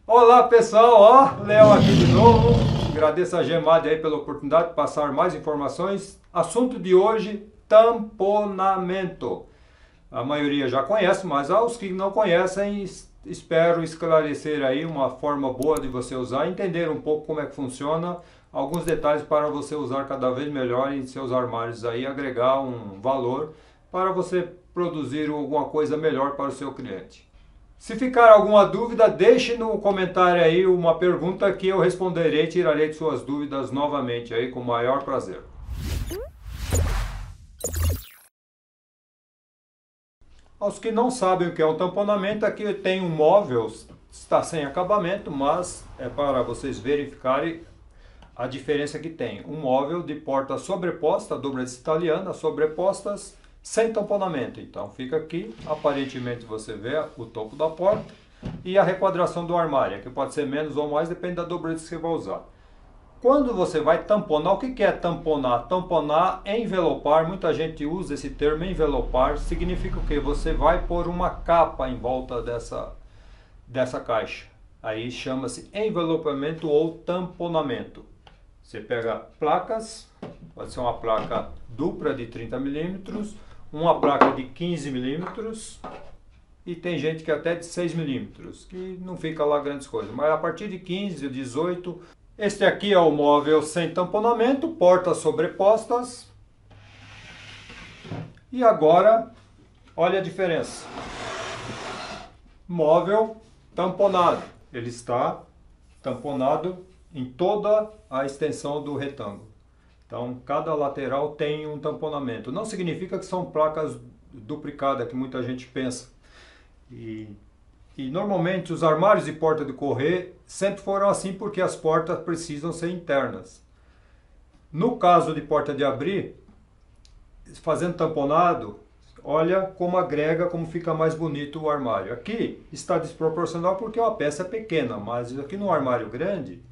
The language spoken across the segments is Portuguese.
Olá pessoal, ó, Léo aqui de novo. Agradeço a Gemad aí pela oportunidade de passar mais informações. Assunto de hoje, tamponamento. A maioria já conhece, mas aos que não conhecem, espero esclarecer aí uma forma boa de você usar, entender um pouco como é que funciona, alguns detalhes para você usar cada vez melhor em seus armários aí, agregar um valor para você produzir alguma coisa melhor para o seu cliente. Se ficar alguma dúvida, deixe no comentário aí uma pergunta que eu responderei, tirarei de suas dúvidas novamente aí com o maior prazer. Aos que não sabem o que é um tamponamento, aqui tem um móvel, está sem acabamento, mas é para vocês verificarem a diferença que tem. Um móvel de porta sobreposta, dobradiça italiana, sobrepostas, sem tamponamento. Então fica aqui, aparentemente você vê o topo da porta e a requadração do armário, que pode ser menos ou mais, depende da dobradiça que você vai usar. Quando você vai tamponar, o que é tamponar? Tamponar é envelopar, muita gente usa esse termo envelopar, significa o que? Você vai pôr uma capa em volta dessa caixa. Aí chama-se envelopamento ou tamponamento. Você pega placas, pode ser uma placa dupla de 30 milímetros, uma placa de 15 milímetros e tem gente que até de 6 milímetros, que não fica lá grandes coisas, mas a partir de 15, 18. Este aqui é o móvel sem tamponamento, portas sobrepostas. E agora, olha a diferença. Móvel tamponado, ele está tamponado em toda a extensão do retângulo. Então, cada lateral tem um tamponamento. Não significa que são placas duplicadas, que muita gente pensa. E normalmente os armários de porta de correr sempre foram assim porque as portas precisam ser internas. No caso de porta de abrir, fazendo tamponado, olha como agrega, como fica mais bonito o armário. Aqui está desproporcional porque a peça é pequena, mas aqui no armário grande,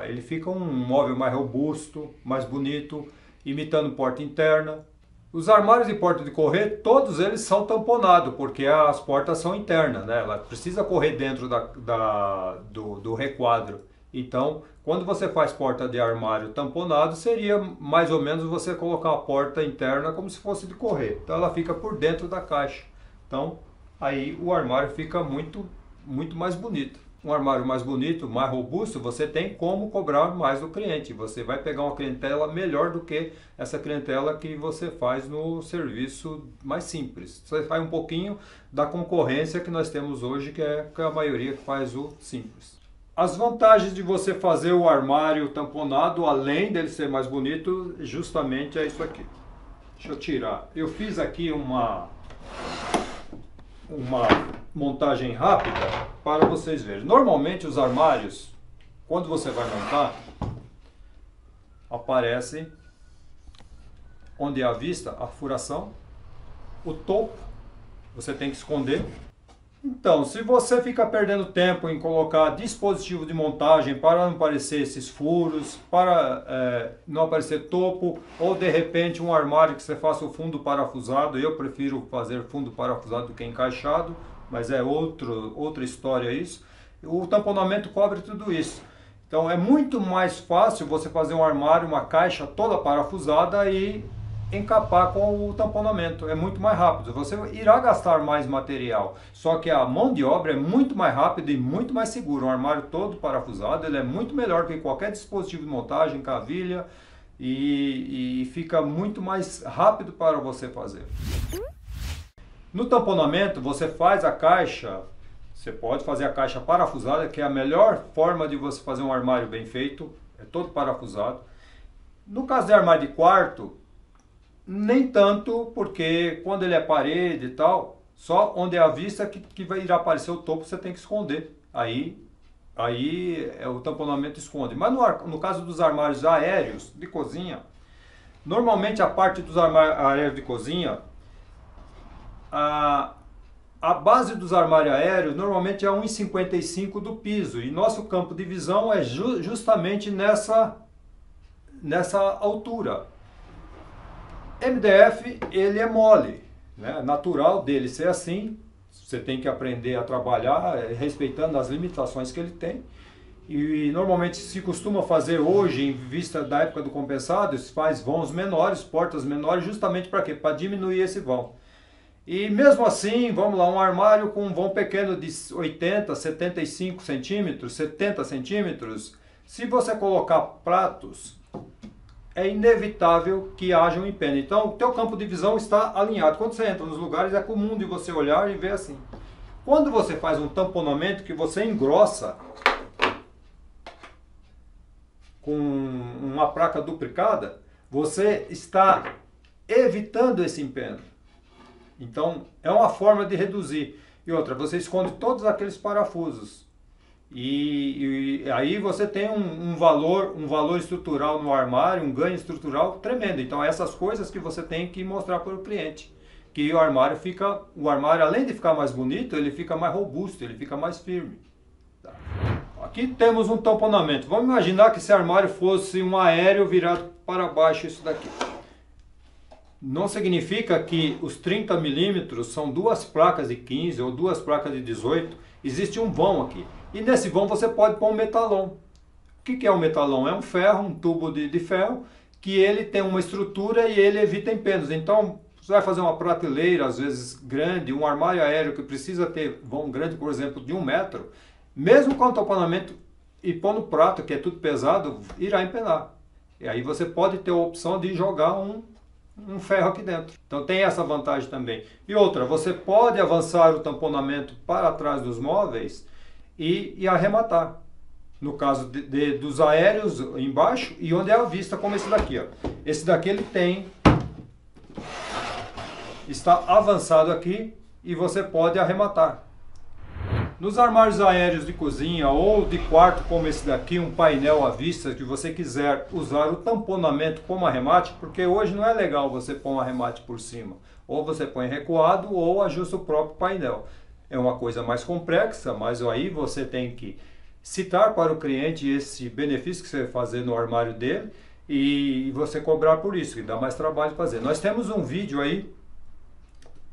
ele fica um móvel mais robusto, mais bonito, imitando porta interna. Os armários de porta de correr, todos eles são tamponados, porque as portas são internas, né? Ela precisa correr dentro do requadro. Então, quando você faz porta de armário tamponado, seria mais ou menos você colocar a porta interna como se fosse de correr. Então, ela fica por dentro da caixa. Então, aí o armário fica muito mais bonito. Um armário mais bonito, mais robusto, você tem como cobrar mais do cliente. Você vai pegar uma clientela melhor do que essa clientela que você faz no serviço mais simples. Você faz um pouquinho da concorrência que nós temos hoje, que é a maioria que faz o simples. As vantagens de você fazer o armário tamponado, além dele ser mais bonito, justamente é isso aqui. Deixa eu tirar. Eu fiz aqui uma montagem rápida para vocês verem. Normalmente os armários, quando você vai montar, aparece onde é a vista, a furação, o topo, você tem que esconder. Então, se você fica perdendo tempo em colocar dispositivo de montagem para não aparecer esses furos, para não aparecer topo, ou de repente um armário que você faça o fundo parafusado, eu prefiro fazer fundo parafusado do que encaixado, mas é outra história isso. O tamponamento cobre tudo isso. Então é muito mais fácil você fazer um armário, uma caixa toda parafusada e encapar com o tamponamento, é muito mais rápido, você irá gastar mais material, só que a mão de obra é muito mais rápida e muito mais segura. Um armário todo parafusado, ele é muito melhor que qualquer dispositivo de montagem, cavilha, e fica muito mais rápido para você fazer. No tamponamento, você faz a caixa, você pode fazer a caixa parafusada, que é a melhor forma de você fazer um armário bem feito, é todo parafusado. No caso de armário de quarto, nem tanto, porque quando ele é parede e tal, só onde é a vista que vai irá aparecer o topo, você tem que esconder. Aí o tamponamento esconde. Mas no caso dos armários aéreos de cozinha, normalmente a parte dos armários aéreos de cozinha, a base dos armários aéreos normalmente é 1,55 do piso. E nosso campo de visão é justamente nessa altura. MDF, ele é mole, né? Natural dele ser assim, Você tem que aprender a trabalhar respeitando as limitações que ele tem. E normalmente se costuma fazer hoje, em vista da época do compensado, se faz vãos menores, portas menores, justamente para quê? Para diminuir esse vão. E mesmo assim, vamos lá, um armário com um vão pequeno de 80, 75 centímetros, 70 centímetros, se você colocar pratos, é inevitável que haja um empeno. Então, o teu campo de visão está alinhado. Quando você entra nos lugares, é comum de você olhar e ver assim. Quando você faz um tamponamento que você engrossa com uma placa duplicada, você está evitando esse empeno. Então, é uma forma de reduzir. E outra, você esconde todos aqueles parafusos. E aí você tem um valor estrutural no armário, um ganho estrutural tremendo. Então, essas coisas que você tem que mostrar para o cliente. Que o armário, além de ficar mais bonito, ele fica mais robusto, ele fica mais firme. Tá. Aqui temos um tamponamento. Vamos imaginar que esse armário fosse um aéreo virado para baixo, isso daqui. Não significa que os 30 milímetros são duas placas de 15 ou duas placas de 18. Existe um vão aqui. E nesse vão você pode pôr um metalon. O que é um metalon? É um ferro, um tubo de ferro, que ele tem uma estrutura e ele evita empenos. Então, você vai fazer uma prateleira, às vezes grande, um armário aéreo que precisa ter vão grande, por exemplo, de 1 metro, mesmo com o tamponamento e pondo prato, que é tudo pesado, irá empenar. E aí você pode ter a opção de jogar um ferro aqui dentro. Então tem essa vantagem também. E outra, você pode avançar o tamponamento para trás dos móveis e arrematar. No caso dos aéreos embaixo e onde é a vista, como esse daqui. Ó. Esse daqui ele está avançado aqui e você pode arrematar. Nos armários aéreos de cozinha ou de quarto, como esse daqui, um painel à vista, que você quiser usar o tamponamento como arremate, porque hoje não é legal você pôr um arremate por cima. Ou você põe recuado ou ajusta o próprio painel. É uma coisa mais complexa, mas aí você tem que citar para o cliente esse benefício que você vai fazer no armário dele e você cobrar por isso, que dá mais trabalho de fazer. Nós temos um vídeo aí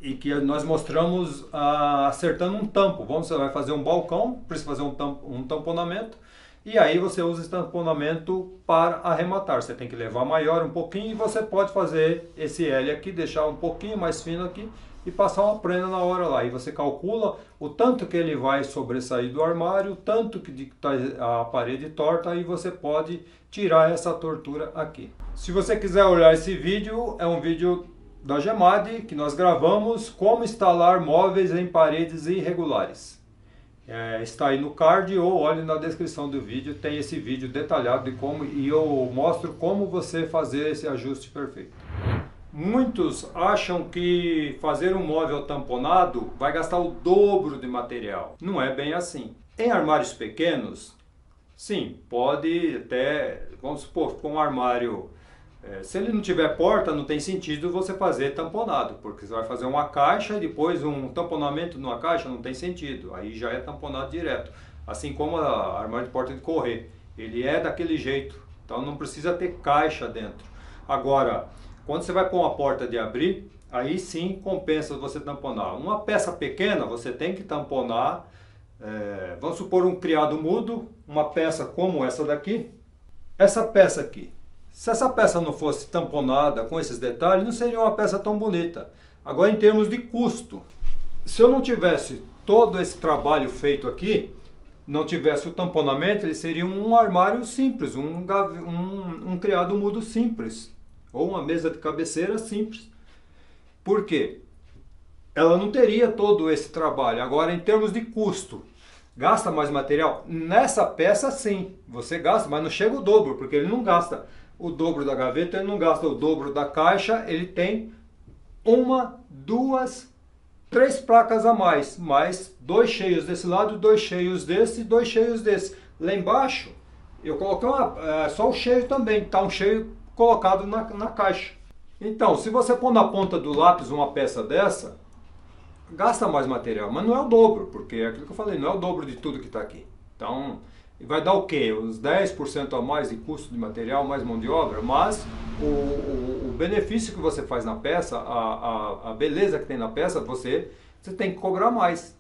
e que nós mostramos acertando um tampo. Você vai fazer um balcão, precisa fazer um tamponamento, e aí você usa esse tamponamento para arrematar. Você tem que levar maior um pouquinho e você pode fazer esse L aqui, deixar um pouquinho mais fino aqui e passar uma prenda na hora lá. E você calcula o tanto que ele vai sobressair do armário, o tanto que está a parede torta, e você pode tirar essa tortura aqui. Se você quiser olhar esse vídeo, é um vídeo da Gemad, que nós gravamos como instalar móveis em paredes irregulares. Está aí no card ou olhe na descrição do vídeo, tem esse vídeo detalhado de como, e eu mostro como você fazer esse ajuste perfeito. Muitos acham que fazer um móvel tamponado vai gastar o dobro de material. Não é bem assim. Em armários pequenos, sim, pode até, vamos supor, com um armário, se ele não tiver porta, não tem sentido você fazer tamponado, porque você vai fazer uma caixa e depois um tamponamento numa caixa, não tem sentido, aí já é tamponado direto. Assim como a armário de porta de correr, ele é daquele jeito, então não precisa ter caixa dentro. Agora, quando você vai pôr uma porta de abrir, aí sim compensa você tamponar. Uma peça pequena você tem que tamponar, vamos supor um criado mudo, uma peça como essa daqui, essa peça aqui. Se essa peça não fosse tamponada com esses detalhes, não seria uma peça tão bonita. Agora, em termos de custo, se eu não tivesse todo esse trabalho feito aqui, não tivesse o tamponamento, ele seria um armário simples, um criado mudo simples, ou uma mesa de cabeceira simples. Por quê? Ela não teria todo esse trabalho. Agora, em termos de custo, gasta mais material? Nessa peça, sim, você gasta, mas não chega o dobro, porque ele não gasta o dobro da gaveta, ele não gasta o dobro da caixa, ele tem 1, 2, 3 placas a mais 2 cheios desse lado, 2 cheios desse e 2 cheios desse. Lá embaixo, eu coloquei só o cheio também, está um cheio colocado na caixa. Então, se você pôr na ponta do lápis uma peça dessa, gasta mais material, mas não é o dobro, porque é aquilo que eu falei, não é o dobro de tudo que está aqui. Então, vai dar o quê? Uns 10% a mais de custo de material, mais mão de obra, mas o benefício que você faz na peça, a beleza que tem na peça, você você tem que cobrar mais.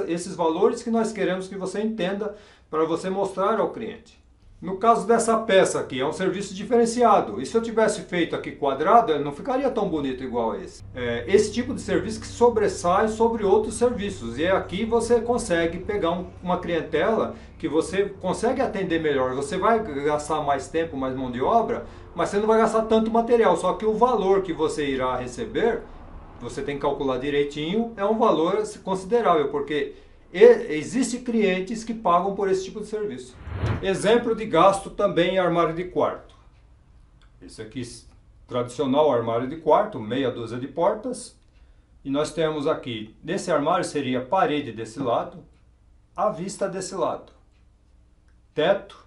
Esses valores que nós queremos que você entenda para você mostrar ao cliente. No caso dessa peça aqui, é um serviço diferenciado. E se eu tivesse feito aqui quadrado, ele não ficaria tão bonito igual esse. É esse tipo de serviço que sobressai sobre outros serviços. E aqui você consegue pegar uma clientela que você consegue atender melhor. Você vai gastar mais tempo, mais mão de obra, mas você não vai gastar tanto material. Só que o valor que você irá receber, você tem que calcular direitinho, é um valor considerável, porque existem clientes que pagam por esse tipo de serviço. Exemplo de gasto também em armário de quarto. Esse aqui, tradicional armário de quarto, meia dúzia de portas. E nós temos aqui, nesse armário seria parede desse lado, a vista desse lado, teto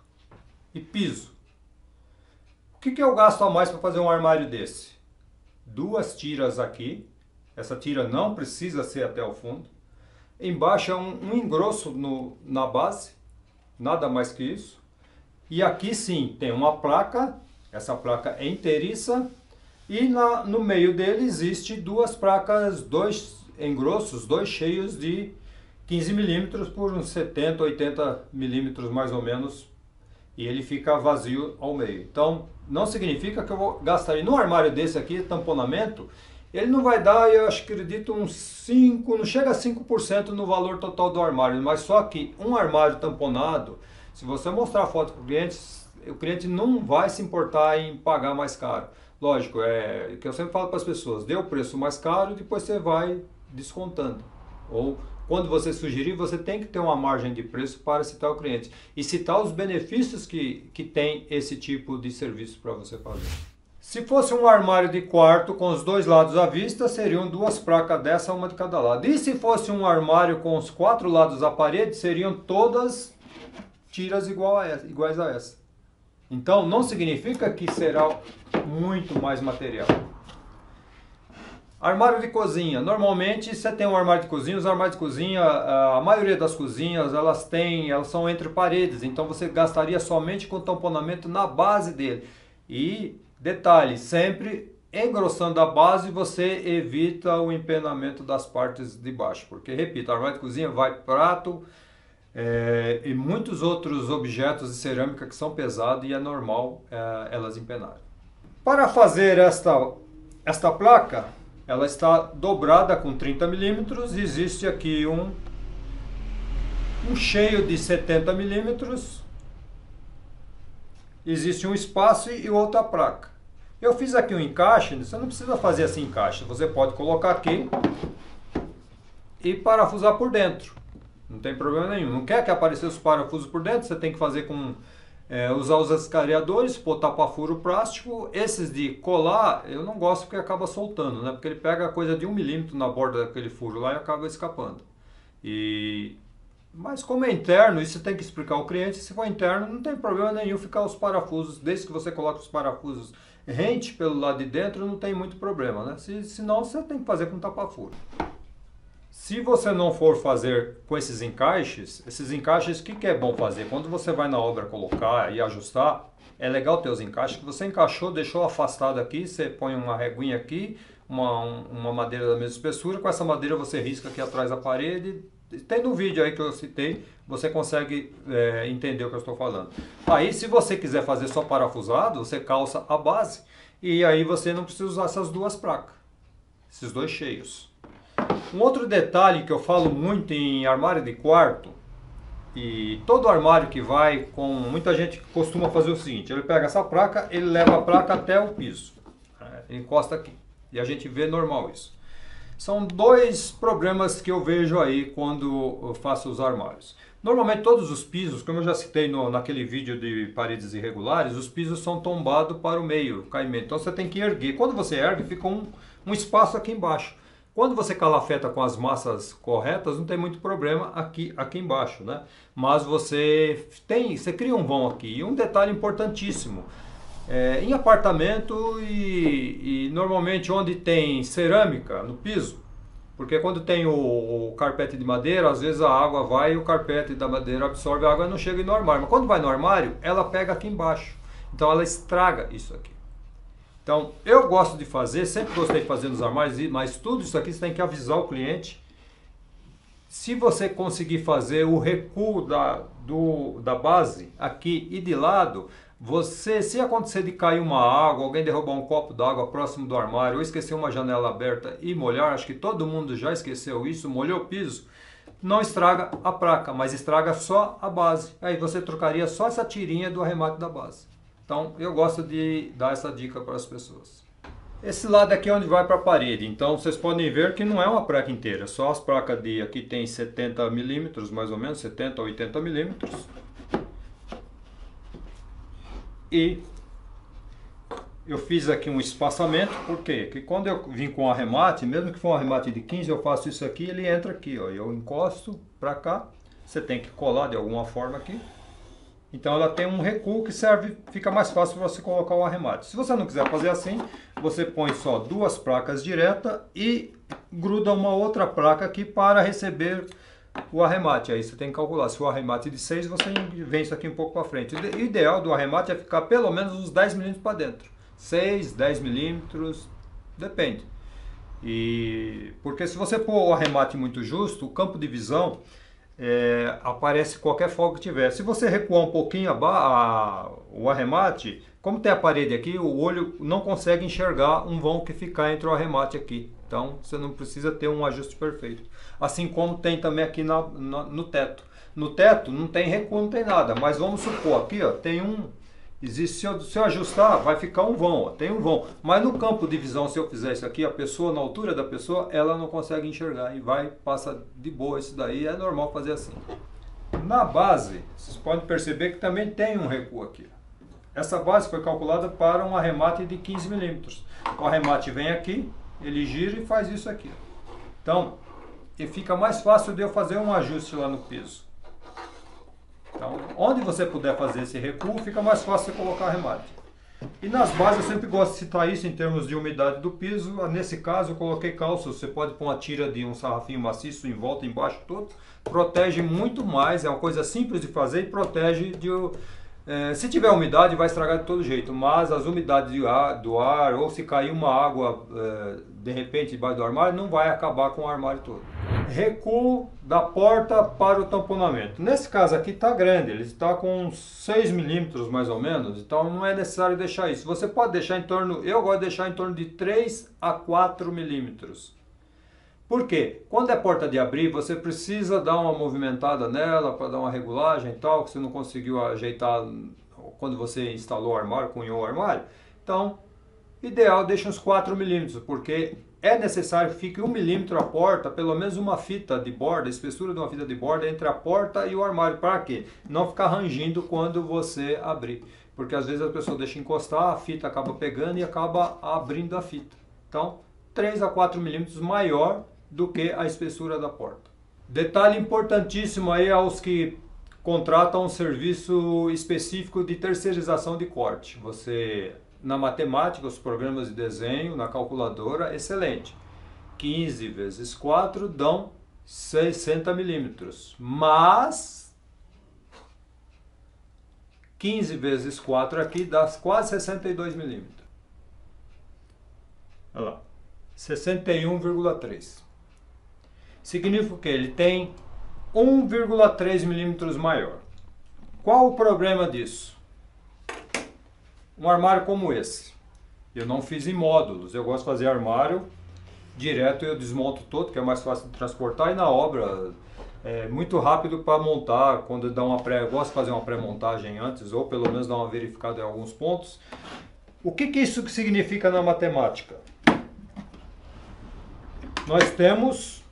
e piso. O que eu gasto a mais para fazer um armário desse? 2 tiras aqui. Essa tira não precisa ser até o fundo. Embaixo é um engrosso na base, nada mais que isso. E aqui sim tem uma placa, essa placa é inteiriça. E no meio dele existe 2 placas, 2 engrossos, 2 cheios de 15 milímetros por uns 70, 80 milímetros mais ou menos. E ele fica vazio ao meio. Então não significa que eu vou gastar. No armário desse aqui, tamponamento, ele não vai dar, eu acredito, uns 5, não chega a 5% no valor total do armário. Mas só que um armário tamponado, se você mostrar a foto para o cliente não vai se importar em pagar mais caro. Lógico, é o que eu sempre falo para as pessoas, dê o preço mais caro e depois você vai descontando. Ou quando você sugerir, você tem que ter uma margem de preço para citar o cliente. E citar os benefícios que tem esse tipo de serviço para você fazer. Se fosse um armário de quarto com os 2 lados à vista, seriam 2 placas dessa, uma de cada lado. E se fosse um armário com os 4 lados à parede, seriam todas tiras iguais a essa. Então não significa que será muito mais material. Armário de cozinha. Normalmente você tem um armário de cozinha, os armários de cozinha, a maioria das cozinhas, elas são entre paredes, então você gastaria somente com tamponamento na base dele. E detalhe, sempre engrossando a base você evita o empenamento das partes de baixo, porque repito, armário de cozinha vai prato e muitos outros objetos de cerâmica que são pesados e é normal elas empenarem. Para fazer esta placa, ela está dobrada com 30 milímetros. Existe aqui um cheio de 70 milímetros. Existe um espaço e outra placa. Eu fiz aqui um encaixe, você não precisa fazer esse encaixe. Você pode colocar aqui e parafusar por dentro. Não tem problema nenhum. Não quer que apareça os parafusos por dentro, você tem que fazer com... usar os escareadores, pôr tapa-furo plástico. Esses de colar, eu não gosto porque acaba soltando, né? Porque ele pega coisa de 1 milímetro na borda daquele furo lá e acaba escapando. Mas como é interno, isso você tem que explicar ao cliente. Se for interno, não tem problema nenhum ficar os parafusos, desde que você coloque os parafusos rente pelo lado de dentro, não tem muito problema, né? Senão você tem que fazer com tapa-furo. Se você não for fazer com esses encaixes, o que é bom fazer? Quando você vai na obra colocar e ajustar, é legal ter os encaixes, que você encaixou, deixou afastado aqui, você põe uma reguinha aqui, uma madeira da mesma espessura, com essa madeira você risca aqui atrás da parede. Tem no vídeo aí que eu citei, você consegue entender o que eu estou falando. Aí se você quiser fazer só parafusado, você calça a base e aí você não precisa usar essas 2 placas, esses 2 cheios. Um outro detalhe que eu falo muito em armário de quarto, e todo armário que vai com... Muita gente costuma fazer o seguinte, ele pega essa placa, ele leva a placa até o piso, encosta aqui, e a gente vê normal isso. São 2 problemas que eu vejo aí quando eu faço os armários. Normalmente todos os pisos, como eu já citei naquele vídeo de paredes irregulares, os pisos são tombados para o meio, o caimento. Então você tem que erguer. Quando você ergue, fica um espaço aqui embaixo. Quando você calafeta com as massas corretas, não tem muito problema aqui embaixo, né? Mas você cria um vão aqui. E um detalhe importantíssimo, em apartamento e normalmente onde tem cerâmica no piso, porque quando tem o carpete de madeira, às vezes a água vai e o carpete da madeira absorve a água e não chega no armário. Mas quando vai no armário, ela pega aqui embaixo. Então ela estraga isso aqui. Então, eu gosto de fazer, sempre gostei de fazer nos armários, mas tudo isso aqui você tem que avisar o cliente. Se você conseguir fazer o recuo da base aqui e de lado, se acontecer de cair uma água, alguém derrubar um copo d'água próximo do armário, ou esquecer uma janela aberta e molhar, acho que todo mundo já esqueceu isso, molhou o piso, não estraga a placa, mas estraga só a base. Aí você trocaria só essa tirinha do arremate da base. Então eu gosto de dar essa dica para as pessoas. Esse lado aqui é onde vai para a parede, então vocês podem ver que não é uma placa inteira, só as placas de aqui tem 70 milímetros, mais ou menos, 70 a 80 milímetros. E eu fiz aqui um espaçamento, por quê? Porque quando eu vim com o arremate, mesmo que for um arremate de 15, eu faço isso aqui, ele entra aqui, ó, eu encosto para cá, você tem que colar de alguma forma aqui. Então ela tem um recuo que serve, fica mais fácil para você colocar o arremate. Se você não quiser fazer assim, você põe só duas placas diretas e gruda uma outra placa aqui para receber o arremate. Aí você tem que calcular, se o arremate é de 6, você vem isso aqui um pouco para frente. O ideal do arremate é ficar pelo menos uns 10 milímetros para dentro. 6, 10 milímetros, depende. Porque se você pôr o arremate muito justo, o campo de visão aparece qualquer folga que tiver. Se você recuar um pouquinho o arremate, como tem a parede aqui, o olho não consegue enxergar um vão que ficar entre o arremate aqui. Então você não precisa ter um ajuste perfeito. Assim como tem também aqui no teto. No teto não tem recuo, não tem nada, mas vamos supor aqui, ó, tem se eu ajustar, vai ficar um vão, ó, tem um vão. Mas no campo de visão, se eu fizer isso aqui, a pessoa, na altura da pessoa, ela não consegue enxergar e passa de boa isso daí, é normal fazer assim. Na base, vocês podem perceber que também tem um recuo aqui. Essa base foi calculada para um arremate de 15 milímetros. O arremate vem aqui, ele gira e faz isso aqui. Então, e fica mais fácil de eu fazer um ajuste lá no piso. Então, onde você puder fazer esse recuo, fica mais fácil você colocar arremate. E nas bases eu sempre gosto de citar isso em termos de umidade do piso. Nesse caso eu coloquei calça, você pode pôr uma tira de um sarrafinho maciço em volta, embaixo, todo. Protege muito mais, é uma coisa simples de fazer e protege se tiver umidade vai estragar de todo jeito, mas as umidades do ar ou se cair uma água de repente debaixo do armário, não vai acabar com o armário todo. Recuo da porta para o tamponamento. Nesse caso aqui está grande, ele está com 6 milímetros mais ou menos, então não é necessário deixar isso. Você pode deixar em torno, eu gosto de deixar em torno de 3 a 4 milímetros. Por quê? Quando é porta de abrir, você precisa dar uma movimentada nela para dar uma regulagem e tal, que você não conseguiu ajeitar quando você instalou o armário, cunhou o armário. Então, ideal, deixa uns 4 milímetros, porque é necessário que fique 1 milímetro a porta, pelo menos uma fita de borda, a espessura de uma fita de borda entre a porta e o armário. Para quê? Não ficar rangindo quando você abrir. Porque às vezes a pessoa deixa encostar, a fita acaba pegando e acaba abrindo a fita. Então, 3 a 4 milímetros maior do que a espessura da porta. Detalhe importantíssimo aí aos que contratam um serviço específico de terceirização de corte. Você, na matemática, os programas de desenho, na calculadora, excelente. 15 vezes 4 dão 60 milímetros. Mas 15 vezes 4 aqui dá quase 62 milímetros. Olha lá. 61,3. Significa que ele tem 1,3 milímetros maior. Qual o problema disso? Um armário como esse. Eu não fiz em módulos. Eu gosto de fazer armário direto, eu desmonto todo, que é mais fácil de transportar. E na obra é muito rápido para montar. Quando dá eu gosto de fazer uma pré-montagem antes, ou pelo menos dar uma verificada em alguns pontos. O que isso significa na matemática? Nós temos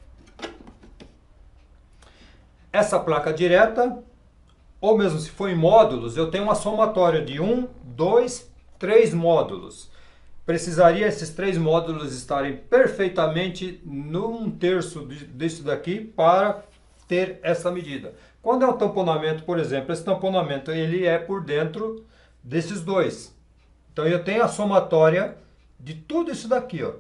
essa placa direta, ou mesmo se for em módulos, eu tenho uma somatória de 1, 2, 3 módulos. Precisaria esses 3 módulos estarem perfeitamente num terço disso daqui para ter essa medida. Quando é um tamponamento, por exemplo, esse tamponamento ele é por dentro desses dois. Então eu tenho a somatória de tudo isso daqui, ó.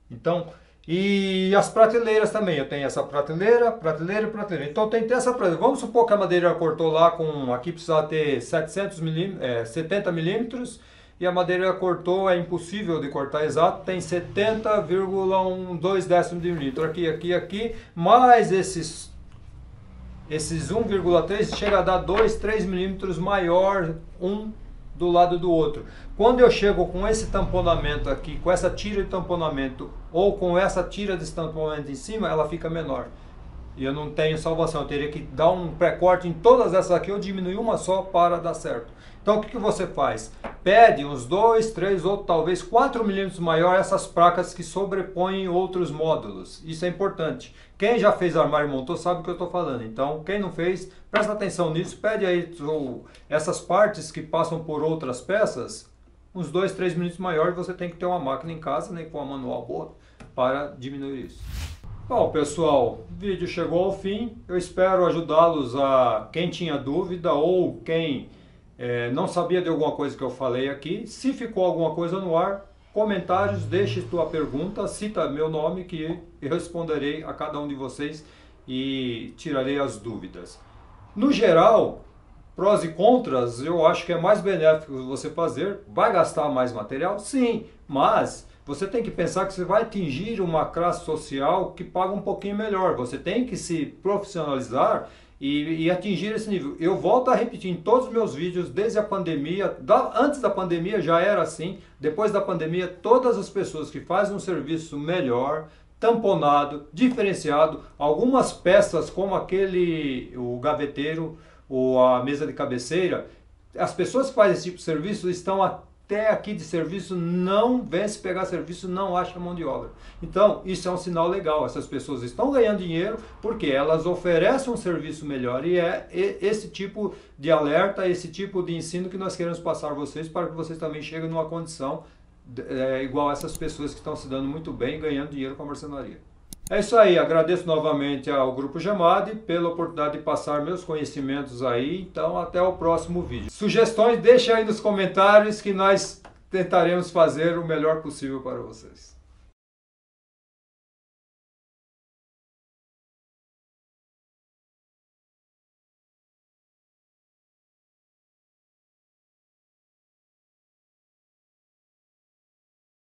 Então, e as prateleiras também, eu tenho essa prateleira, prateleira e prateleira. Então tem que ter essa prateleira. Vamos supor que a madeira cortou lá com, aqui precisava ter 70 milímetros e a madeireira cortou, é impossível de cortar exato, tem 70,12 décimos de milímetro, aqui, mais esses 1,3 chega a dar 2, 3 milímetros maior um do lado do outro. Quando eu chego com esse tamponamento aqui, com essa tira de tamponamento ou com essa tira de tamponamento em cima, ela fica menor. E eu não tenho salvação, eu teria que dar um pré-corte em todas essas aqui, eu diminuir uma só para dar certo. Então o que você faz? Pede uns 2, 3 ou talvez 4 milímetros maior essas placas que sobrepõem outros módulos. Isso é importante. Quem já fez armário e montou sabe o que eu estou falando. Então quem não fez, presta atenção nisso, pede aí essas partes que passam por outras peças, uns 2, 3 milímetros maior, e você tem que ter uma máquina em casa, nem com uma manual boa, para diminuir isso. Bom, pessoal, o vídeo chegou ao fim. Eu espero ajudá-los a quem tinha dúvida ou quem não sabia de alguma coisa que eu falei aqui. Se ficou alguma coisa no ar, comentários, deixe tua pergunta, cita meu nome que eu responderei a cada um de vocês e tirarei as dúvidas. No geral, prós e contras, eu acho que é mais benéfico você fazer. Vai gastar mais material? Sim, mas você tem que pensar que você vai atingir uma classe social que paga um pouquinho melhor. Você tem que se profissionalizar e atingir esse nível. Eu volto a repetir em todos os meus vídeos, desde a pandemia, antes da pandemia já era assim, depois da pandemia, todas as pessoas que fazem um serviço melhor, tamponado, diferenciado, algumas peças como o gaveteiro ou a mesa de cabeceira, as pessoas que fazem esse tipo de serviço estão até aqui de serviço, não vêm se pegar serviço, não acham mão de obra. Então, isso é um sinal legal. Essas pessoas estão ganhando dinheiro porque elas oferecem um serviço melhor, e é esse tipo de alerta, esse tipo de ensino que nós queremos passar a vocês, para que vocês também cheguem numa condição igual a essas pessoas que estão se dando muito bem, ganhando dinheiro com a marcenaria. É isso aí, agradeço novamente ao Grupo Gemade pela oportunidade de passar meus conhecimentos aí. Então até o próximo vídeo. Sugestões deixem aí nos comentários que nós tentaremos fazer o melhor possível para vocês.